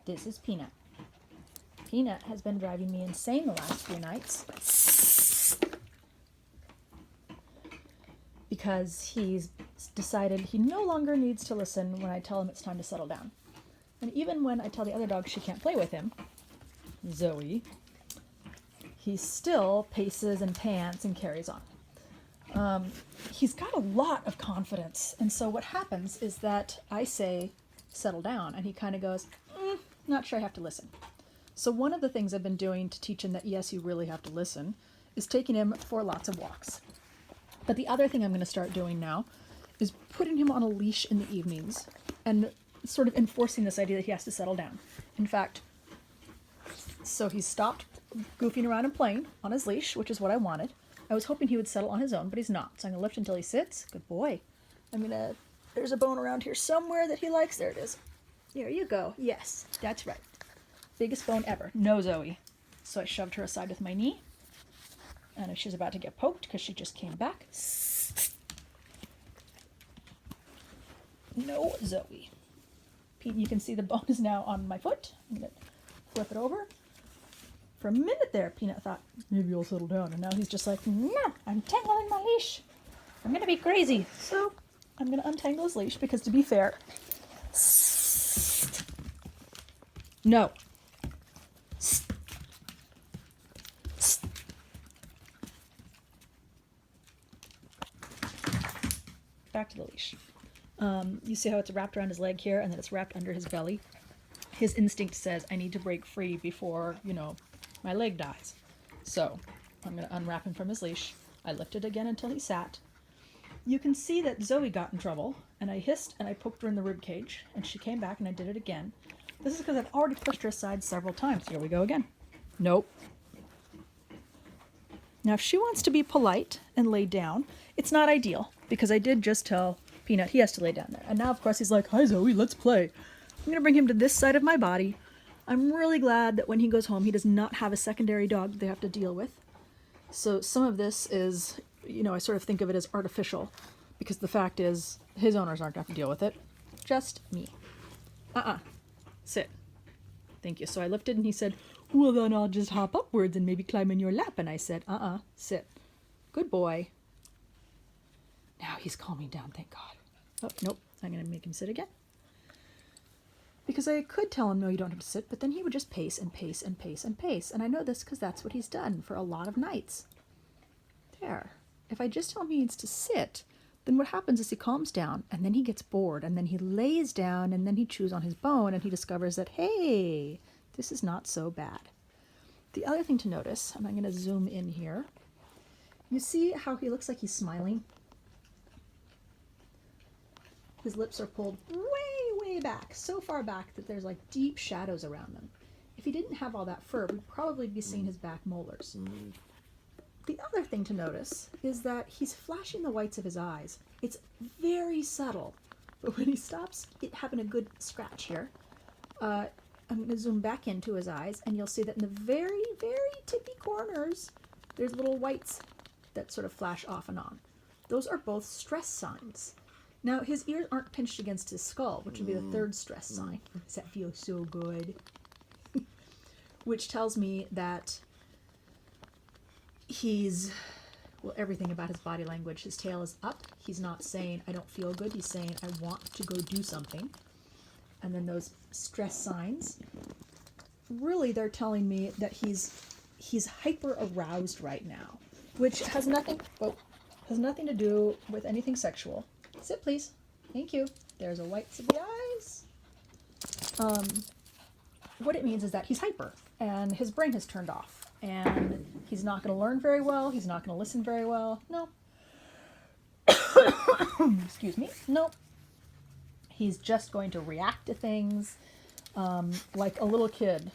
This is Peanut. Peanut has been driving me insane the last few nights because he's decided he no longer needs to listen when I tell him it's time to settle down. And even when I tell the other dog she can't play with him, Zoe, he still paces and pants and carries on. He's got a lot of confidence, and so what happens is that I say, settle down, and he kind of goes, not sure I have to listen. So one of the things I've been doing to teach him that yes, you really have to listen is taking him for lots of walks. But the other thing I'm going to start doing now is putting him on a leash in the evenings and sort of enforcing this idea that he has to settle down. In fact, so he's stopped goofing around and playing on his leash, which is what I wanted. I was hoping he would settle on his own, but he's not. So I'm going to lift until he sits. Good boy. There's a bone around here somewhere that he likes. There it is. There you go. Yes, that's right. Biggest bone ever. No, Zoe. So I shoved her aside with my knee. And she's about to get poked because she just came back. No, Zoe. Pete, you can see the bone is now on my foot. I'm going to flip it over. For a minute there, Peanut thought, maybe you'll settle down. And now he's just like, no, I'm tangling my leash. I'm going to be crazy. So I'm going to untangle his leash because, to be fair, no. Back to the leash. You see how it's wrapped around his leg here and then it's wrapped under his belly? His instinct says, I need to break free before, my leg dies. So I'm going to unwrap him from his leash. I lifted again until he sat. You can see that Zoe got in trouble, and I hissed and I poked her in the rib cage, and she came back and I did it again. This is because I've already pushed her aside several times. Here we go again. Nope. Now, if she wants to be polite and lay down, it's not ideal, because I did just tell Peanut he has to lay down there. And now, of course, he's like, hi, Zoe, let's play. I'm going to bring him to this side of my body. I'm really glad that when he goes home, he does not have a secondary dog that they have to deal with. So some of this is, I sort of think of it as artificial, because the fact is his owners aren't going to have to deal with it. Just me. Sit. Thank you. So I lifted and he said, well, then I'll just hop upwards and maybe climb in your lap. And I said, sit. Good boy. Now he's calming down, thank God. Oh, nope. I'm going to make him sit again. Because I could tell him, no, you don't have to sit, but then he would just pace and pace and pace and pace. And I know this because that's what he's done for a lot of nights. There. If I just tell him he needs to sit, then what happens is he calms down, and then he gets bored, and then he lays down, and then he chews on his bone, and he discovers that, hey, this is not so bad. The other thing to notice, and I'm going to zoom in here, you see how he looks like he's smiling? His lips are pulled way back, so far back that there's like deep shadows around them. If he didn't have all that fur, we'd probably be seeing his back molars. The other thing to notice is that he's flashing the whites of his eyes. It's very subtle, but when he stops having a good scratch here, I'm going to zoom back into his eyes, and you'll see that in the very, very tippy corners, there's little whites that sort of flash off and on. Those are both stress signs. Now, his ears aren't pinched against his skull, which would be the third stress sign. Does that feel so good? Which tells me that everything about his body language, his tail is up. He's not saying, I don't feel good. He's saying, I want to go do something. And then those stress signs, really they're telling me that he's hyper aroused right now, which has nothing to do with anything sexual. Sit, please. Thank you. There's a whites of the eyes. What it means is that he's hyper, and his brain has turned off, and he's not going to learn very well. He's not going to listen very well. No. Excuse me. No. He's just going to react to things like a little kid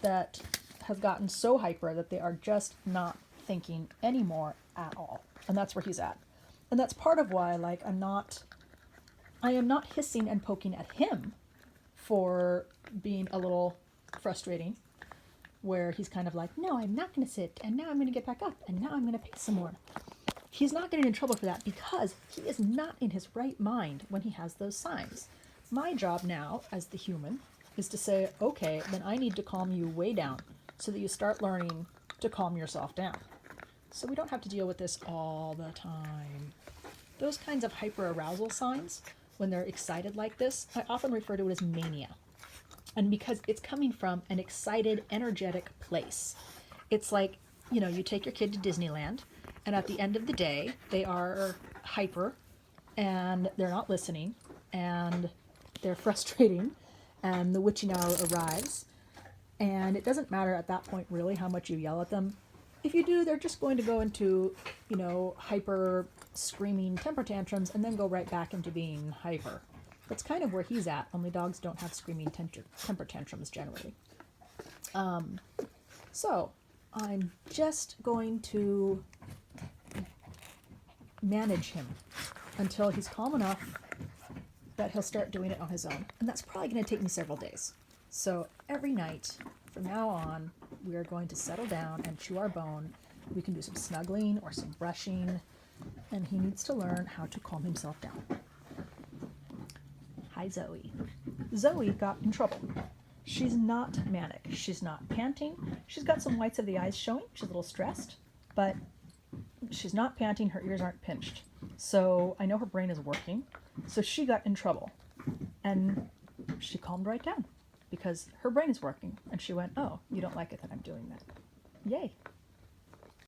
that has gotten so hyper that they are just not thinking anymore at all. And that's where he's at. And that's part of why, I am not hissing and poking at him for being a little frustrating, where he's kind of like, no, I'm not going to sit, and now I'm going to get back up, and now I'm going to pace some more. He's not getting in trouble for that because he is not in his right mind when he has those signs. My job now, as the human, is to say, okay, then I need to calm you way down so that you start learning to calm yourself down. So we don't have to deal with this all the time. Those kinds of hyperarousal signs, when they're excited like this, I often refer to it as mania. And because it's coming from an excited, energetic place. It's like, you take your kid to Disneyland, and at the end of the day, they are hyper, and they're not listening, and they're frustrating, and the witching hour arrives, and it doesn't matter at that point really how much you yell at them. If you do, they're just going to go into, hyper screaming temper tantrums and then go right back into being hyper. That's kind of where he's at, only dogs don't have screaming temper tantrums generally. So I'm just going to manage him until he's calm enough that he'll start doing it on his own. And that's probably going to take me several days. So every night from now on, we are going to settle down and chew our bone. We can do some snuggling or some brushing, and he needs to learn how to calm himself down. Hi, Zoe. Zoe got in trouble. She's not manic. She's not panting. She's got some whites of the eyes showing. She's a little stressed, but she's not panting. Her ears aren't pinched. So I know her brain is working. So she got in trouble, and she calmed right down because her brain is working. And she went, oh, you don't like it that I'm doing that. Yay.